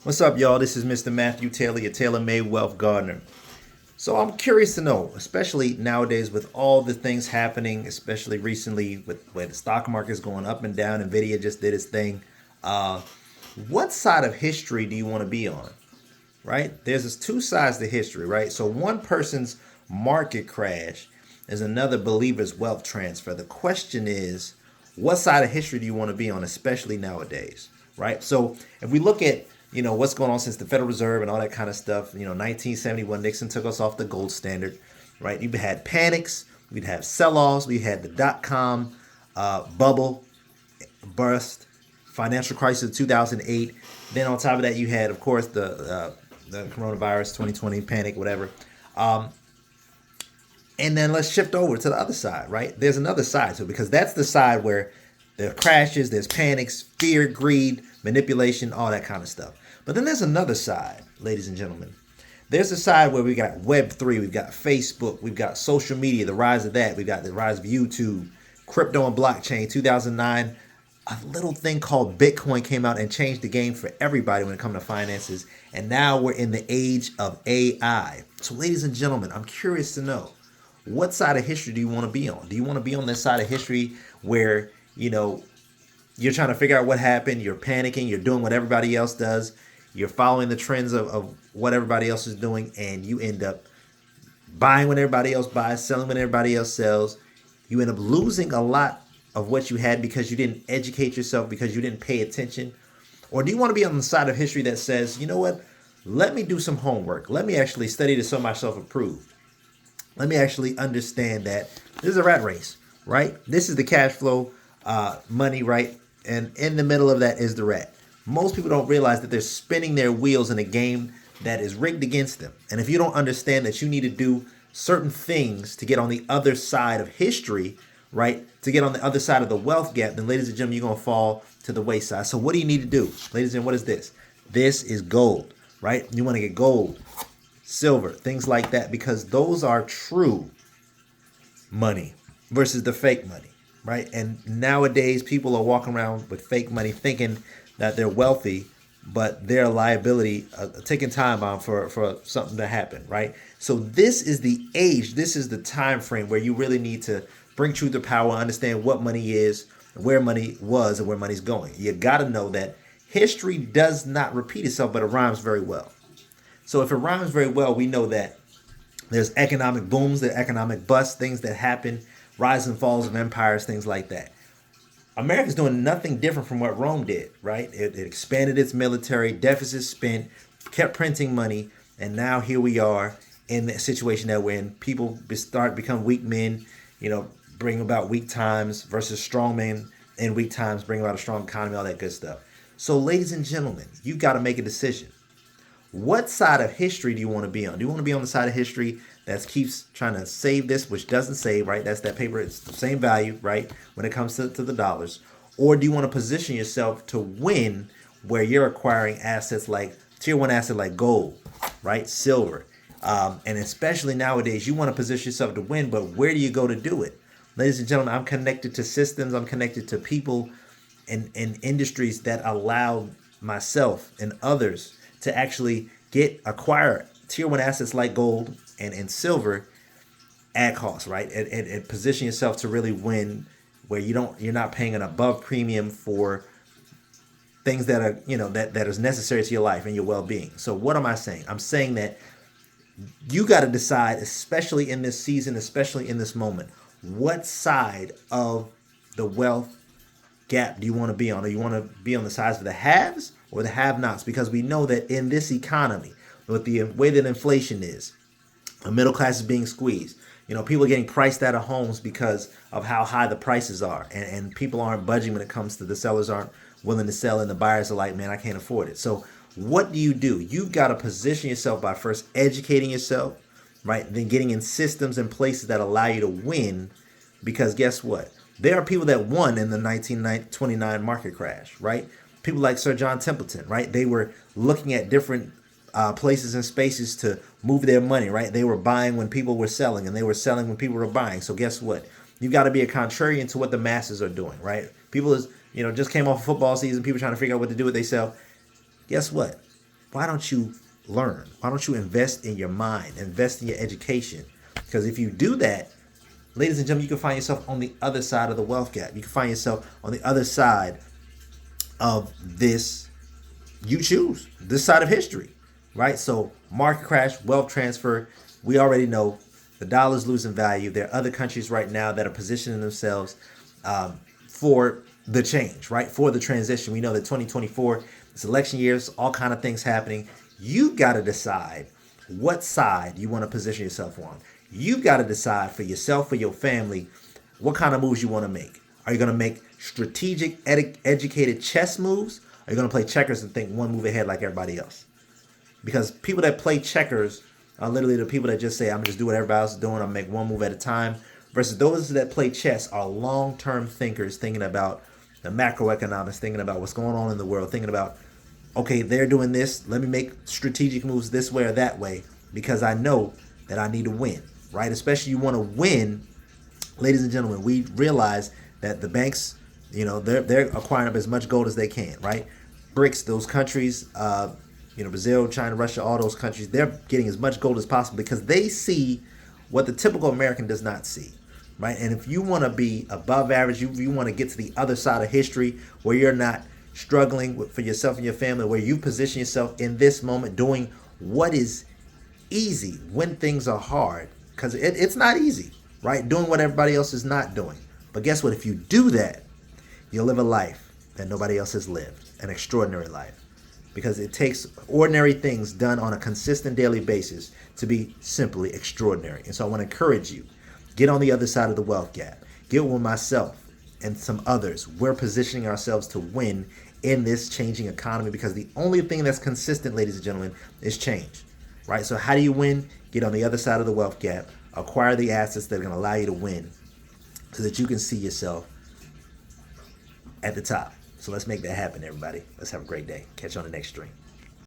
What's up, y'all? This is Mr. Matthew Taylor, your Taylor Made Wealth Gardener. So I'm curious to know, especially nowadays with all the things happening, especially recently with where the stock market is going up and down, Nvidia just did its thing. Uh, what side of history do you want to be on? Right? There's this two sides to history, right? So one person's market crash is another believer's wealth transfer. The question is, what side of history do you want to be on, especially nowadays, right? So if we look at what's going on since the Federal Reserve and all that kind of stuff, 1971 Nixon took us off the gold standard, right? You had panics, we'd have sell-offs, we had the dot-com bubble burst, financial crisis of 2008. Then on top of that, you had, of course, the coronavirus 2020 panic, whatever. And then let's shift over to the other side, right? There's another side to it because that's the side where there are crashes, there's panics, fear, greed, manipulation, all that kind of stuff. But then there's another side, ladies and gentlemen. There's a side where we got Web3, we've got Facebook, we've got social media, the rise of that. We've got the rise of YouTube, crypto and blockchain. 2009, a little thing called Bitcoin came out and changed the game for everybody when it comes to finances. And now we're in the age of AI. So ladies and gentlemen, I'm curious to know, what side of history do you want to be on? Do you want to be on this side of history where, you're trying to figure out what happened, you're panicking, you're doing what everybody else does, you're following the trends of what everybody else is doing, and you end up buying when everybody else buys, selling when everybody else sells. You end up losing a lot of what you had because you didn't educate yourself, because you didn't pay attention? Or do you want to be on the side of history that says, you know what, let me do some homework. Let me actually study to show myself approved. Let me actually understand that this is a rat race, right? This is the cash flow money, right? And in the middle of that is the rat. Most people don't realize that they're spinning their wheels in a game that is rigged against them. And if you don't understand that you need to do certain things to get on the other side of history, right? To get on the other side of the wealth gap, then ladies and gentlemen, you're going to fall to the wayside. So what do you need to do? Ladies and gentlemen, what is this? This is gold, right? You want to get gold, silver, things like that, because those are true money versus the fake money, right? And nowadays people are walking around with fake money thinking that they're wealthy, but they're a liability, taking time bomb for something to happen, right? So this is the age, this is the time frame where you really need to bring truth to power, understand what money is, where money was, and where money's going. You got to know that history does not repeat itself, but it rhymes very well. So if it rhymes very well, we know that there's economic booms, there are economic busts, things that happen, rise and falls of empires, things like that. America's doing nothing different from what Rome did, right? It expanded its military, deficit spent, kept printing money, and now here we are in the situation that we're in. People start become weak men, bring about weak times versus strong men in weak times, bring about a strong economy, all that good stuff. So, ladies and gentlemen, you got to make a decision. What side of history do you want to be on? Do you want to be on the side of history that keeps trying to save this, which doesn't save, right? That's that paper. It's the same value, right? When it comes to the dollars. Or do you want to position yourself to win where you're acquiring assets like tier one asset like gold, right? Silver. And especially nowadays, you want to position yourself to win, but where do you go to do it? Ladies and gentlemen, I'm connected to systems. I'm connected to people in industries that allow myself and others to actually acquire tier one assets like gold and silver at cost, right? And position yourself to really win where you're not paying an above premium for things that are, that is necessary to your life and your well-being. So what am I saying? I'm saying that you got to decide, especially in this season, especially in this moment, what side of the wealth gap do you want to be on? Do you want to be on the sides of the haves or the have-nots? Because we know that in this economy, with the way that inflation is, the middle class is being squeezed. People are getting priced out of homes because of how high the prices are. And people aren't budging when it comes to the sellers aren't willing to sell and the buyers are like, man, I can't afford it. So what do? You've got to position yourself by first educating yourself, right? Then getting in systems and places that allow you to win. Because guess what? There are people that won in the 1929 market crash, right? People like Sir John Templeton, right? They were looking at different places and spaces to move their money, right? They were buying when people were selling, and they were selling when people were buying. So guess what? You've got to be a contrarian to what the masses are doing, right? People just came off of football season. People trying to figure out what to do with themselves. Guess what? why don't you learn? Why don't you invest in your mind, invest in your education? Because if you do that, ladies and gentlemen, you can find yourself on the other side of the wealth gap. You can find yourself on the other side of this, you choose this side of history, right? So market crash, wealth transfer, we already know the dollar's losing value. There are other countries right now that are positioning themselves for the change, right? For the transition. We know that 2024, it's election years, all kind of things happening. You got to decide what side you want to position yourself on. You've got to decide for yourself, for your family, what kind of moves you want to make. Are you going to make strategic, educated chess moves? Are you going to play checkers and think one move ahead like everybody else? Because people that play checkers are literally the people that just say, I'm going to just do what everybody else is doing. I'll make one move at a time. Versus those that play chess are long-term thinkers, thinking about the macroeconomics, thinking about what's going on in the world, thinking about, okay, they're doing this. Let me make strategic moves this way or that way because I know that I need to win, right? Especially you want to win, ladies and gentlemen. We realize that the banks, they're acquiring up as much gold as they can, right? BRICS, those countries, Brazil, China, Russia, all those countries, they're getting as much gold as possible because they see what the typical American does not see, right? And if you want to be above average, you want to get to the other side of history where you're not struggling for yourself and your family, where you position yourself in this moment doing what is easy when things are hard, because it's not easy, right? Doing what everybody else is not doing. But guess what? If you do that, you'll live a life that nobody else has lived, an extraordinary life. Because it takes ordinary things done on a consistent daily basis to be simply extraordinary. And so I want to encourage you, get on the other side of the wealth gap. Get with myself and some others. We're positioning ourselves to win in this changing economy because the only thing that's consistent, ladies and gentlemen, is change, right? So how do you win? Get on the other side of the wealth gap. Acquire the assets that are going to allow you to win so that you can see yourself at the top. So let's make that happen, everybody. Let's have a great day. Catch you on the next stream.